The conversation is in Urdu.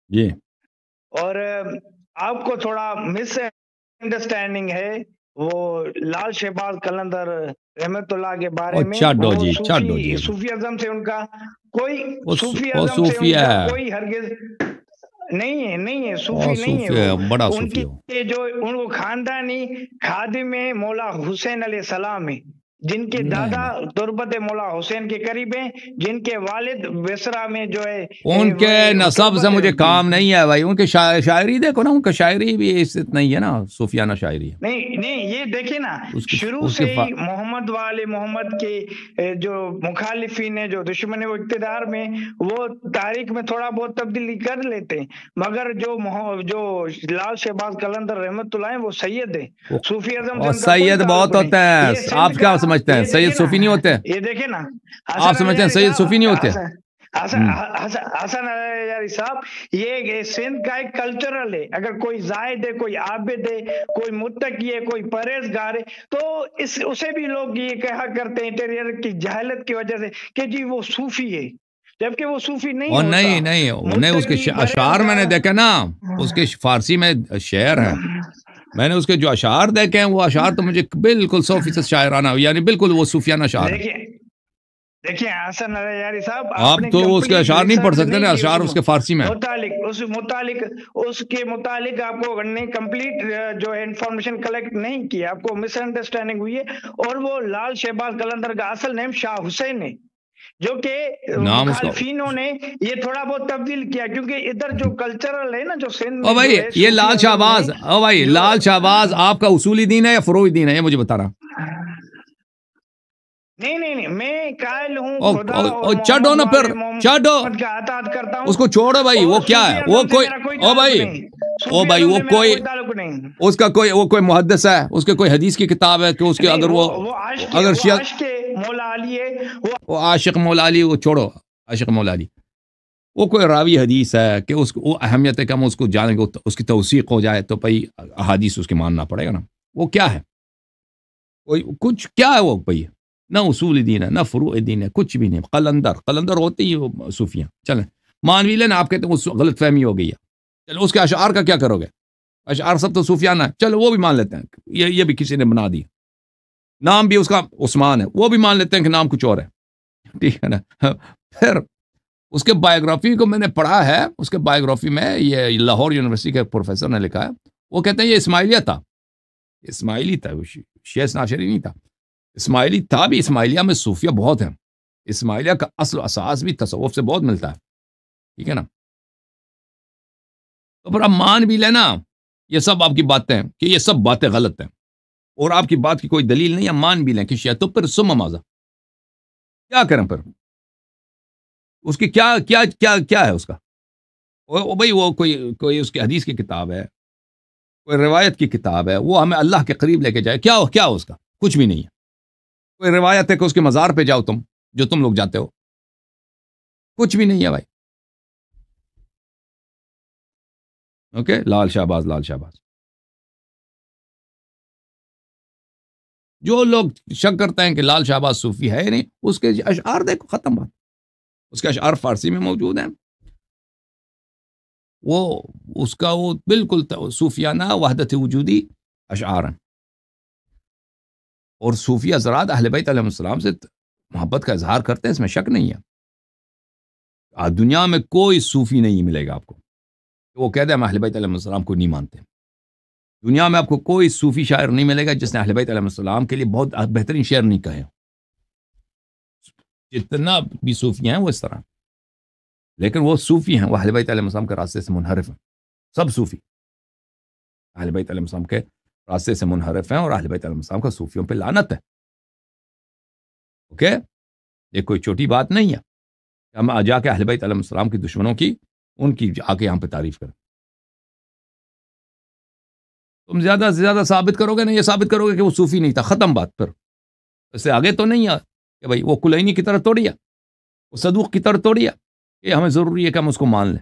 جی اور آپ کو تھوڑا مس انڈرسٹینڈنگ ہے وہ لال شہباز قلندر رحمت اللہ کے بارے اور میں. چڈو وہ جی، چڈو جی، صوفی ازم سے ان کا کوئی صوفی وہ ازم سے ان صوفیہ کا ہے، کوئی ہرگز نہیں ہے، وہ صوفی نہیں ہے صوفیہ وہ. ہے، بڑا ان صوفیہ کی ہو. جو ان کو خاندانی خادم ہے مولا حسین علیہ السلام ہے، جن کے نہیں دادا نہیں، تربت مولا حسین کے قریب ہیں، جن کے والد بسرا میں جو ہے ان کے نسب سے تربت ہے مجھے ان کی. کام نہیں ہے بھائی. ان کی شاعری دیکھو نا، ان کا شاعری بھی اس نہیں ہے نا، صوفیانہ شاعری ہے. نہیں یہ دیکھیں نا، شروع اس سے کی ہی محمد والے محمد کے جو مخالفین ہیں، جو دشمن ہیں، وہ اقتدار میں وہ تاریخ میں تھوڑا بہت تبدیلی کر لیتے ہیں، مگر جو لال شہباز قلندر رحمت اللہ ہیں وہ سید ہیں. صوفی ازم سے اور ان کا کوئی سید بہت تعلق نہیں. ہوتے ہیں. یہ سندھ آپ کا، کیا سمجھتے ہیں یہ سید دیکھیں نا، صوفی نہیں ہوتے؟ یہ دیکھیں نا آپ حسن سمجھتے ہیں علیاری سید صاحب، صوفی نہیں ہوتے؟ حسن علیاری صاحب، یہ سندھ کا ایک کلچرل ہے. اگر کوئی زاہد ہے، کوئی عابد ہے، کوئی متقی ہے، کوئی پرہیزگار ہے، تو اسے بھی لوگ یہ کہا کرتے ہیں انٹیریئر کی جہالت کی وجہ سے کہ جی وہ صوفی ہے، جبکہ وہ صوفی نہیں اور ہوتا. نہیں انہیں اس کے متقی اشعار میں نے پرہیزگار. دیکھا نا، اس کے فارسی میں شعر ہیں. میں نے اس کے جو اشعار دیکھے ہیں، وہ اشعار تو مجھے بالکل 100% شاعرانہ، یعنی بالکل وہ صوفیانہ اشعار ہیں. دیکھیں حسن علیاری صاحب، آپ آپ نے تو اس کے کمپلیٹ اشعار نہیں پڑھ ریسرچ سکتے نہیں نا، کی اشعار اس کے فارسی میں. اس کے متعلق آپ کو نے کمپلیٹ جو ہے انفارمیشن کلیکٹ نہیں کی، آپ کو مس انڈرسٹینڈنگ ہوئی ہے. اور وہ لال شہباز قلندر کا اصل نیم شاہ حسین ہے، جو کہ نام اس کا. مخالفینوں نے یہ تھوڑا بہت تبدیل کیا، کیونکہ ادھر جو کلچرل ہے نا، جو سندھ او میں بھائی جو ہے یہ صوفی لال ازم میں شہباز، او بھائی جو لال شہباز آپ کا اصولی دین ہے یا فروعی دین ہے، یہ مجھے بتا رہا. نہیں میں قائل ہوں خدا اور او چڈو محمد نا پھر، والے چڈو. محمد کا اطاعت کرتا اس ہوں. کو چھوڑو بھائی، وہ اور کیا ہے؟ صوفی وہ ازم سے کوئی، میرا کوئی او تعلق بھائی، نہیں. او صوفی بھائی ازم وہ سے میرا کوئی، کوئی تعلق نہیں. اس کا کوئی، وہ کوئی محدث ہے، اس کے کوئی حدیث کی کتاب ہے کہ اس کے نہیں اگر وہ عاشق ہے، اگر وہ شیعہ، عاشق ہے، مولا علی ہے وہ. وہ عاشق مولا علی، وہ چھوڑو عاشق مولا علی. وہ کوئی راوی حدیث ہے کہ اس کو وہ اہمیت ہے کہ ہم اس کو جانیں گے، اس کی توثیق ہو جائے تو بھائی احادیث اس کے ماننا پڑے گا نا. وہ کیا ہے؟ کوئی کچھ کیا ہے وہ بھائی؟ نہ اصول دین ہے، نہ فروع دین ہے، کچھ بھی نہیں. قلندر ہوتے ہی وہ صوفیاں. چلیں مان بھی لیں آپ کہتے ہیں وہ غلط فہمی ہو گئی ہے. چلو اس کے اشعار کا کیا کرو گے؟ اشعار سب تو صوفیانہ ہے، چلو وہ بھی مان لیتے ہیں، یہ بھی کسی نے بنا دی. نام بھی اس کا عثمان ہے، وہ بھی مان لیتے ہیں کہ نام کچھ اور ہے. ٹھیک ہے نا. پھر اس کے بایوگرافی کو میں نے پڑھا ہے، اس کے بایوگرافی میں یہ لاہور یونیورسٹی کے پروفیسر نے لکھا ہے. وہ کہتے ہیں یہ اسماعیلیہ تھا، اسماعیلی تھا، وہ شیعہ ناشری نہیں تھا، اسماعیلی تھا بھی. اسماعیلیہ میں صوفیہ بہت ہیں. اسماعیلیہ کا اصل اساس بھی تصوف سے بہت ملتا ہے. ٹھیک ہے نا. تو پھر اب مان بھی لینا یہ سب آپ کی باتیں کہ یہ سب باتیں غلط ہیں، اور آپ کی بات کی کوئی دلیل نہیں ہے، مان بھی لیں کہ شیعہ. تو پھر سم مازا کیا کریں پھر؟ اس کی کیا کیا کیا کیا ہے اس کا؟ بھائی وہ کوئی اس کی حدیث کی کتاب ہے، کوئی روایت کی کتاب ہے، وہ ہمیں اللہ کے قریب لے کے جائے. کیا اس کا؟ کچھ بھی نہیں ہے. کوئی روایت ہے کہ اس کے مزار پہ جاؤ تم، جو تم لوگ جاتے ہو، کچھ بھی نہیں ہے بھائی. اوکے، لال شہباز. جو لوگ شک کرتے ہیں کہ لال شہباز صوفی ہے نہیں، اس کے اشعار دیکھو، ختم بات. اس کے اشعار فارسی میں موجود ہیں. وہ اس کا وہ بالکل صوفیانہ وحدت وجودی اشعار ہیں. اور صوفی حضرات اہل بیت علیہ السلام سے محبت کا اظہار کرتے ہیں، اس میں شک نہیں ہے. دنیا میں کوئی صوفی نہیں ملے گا آپ کو وہ کہہ دے ہم اہل بیت علیہ السلام کو نہیں مانتے. دنیا میں آپ کو کوئی صوفی شاعر نہیں ملے گا جس نے اہل بیت علیہ السلام کے لیے بہت بہترین شعر نہیں کہے. جتنا بھی صوفی ہیں وہ اس طرح، لیکن وہ صوفی ہیں، وہ اہل بیت علیہ السلام کے راستے سے منحرف ہیں. سب صوفی اہل بیت علیہ السلام کے راستے سے منحرف ہیں، اور اہل بیت علیہ السلام کا صوفیوں پہ لعنت ہے. اوکے، یہ کوئی چھوٹی بات نہیں ہے کہ ہم جا کے اہل بیت علیہ السلام کی دشمنوں کی، ان کی آ کے یہاں پہ تعریف کریں. تم زیادہ سے زیادہ ثابت کرو گے نا، یہ ثابت کرو گے کہ وہ صوفی نہیں تھا، ختم بات. پھر اس سے آگے تو نہیں ہے کہ بھائی وہ کلینی کی طرح توڑیا، وہ صدوق کی طرح توڑیا، یہ ہمیں ضروری ہے کہ ہم اس کو مان لیں.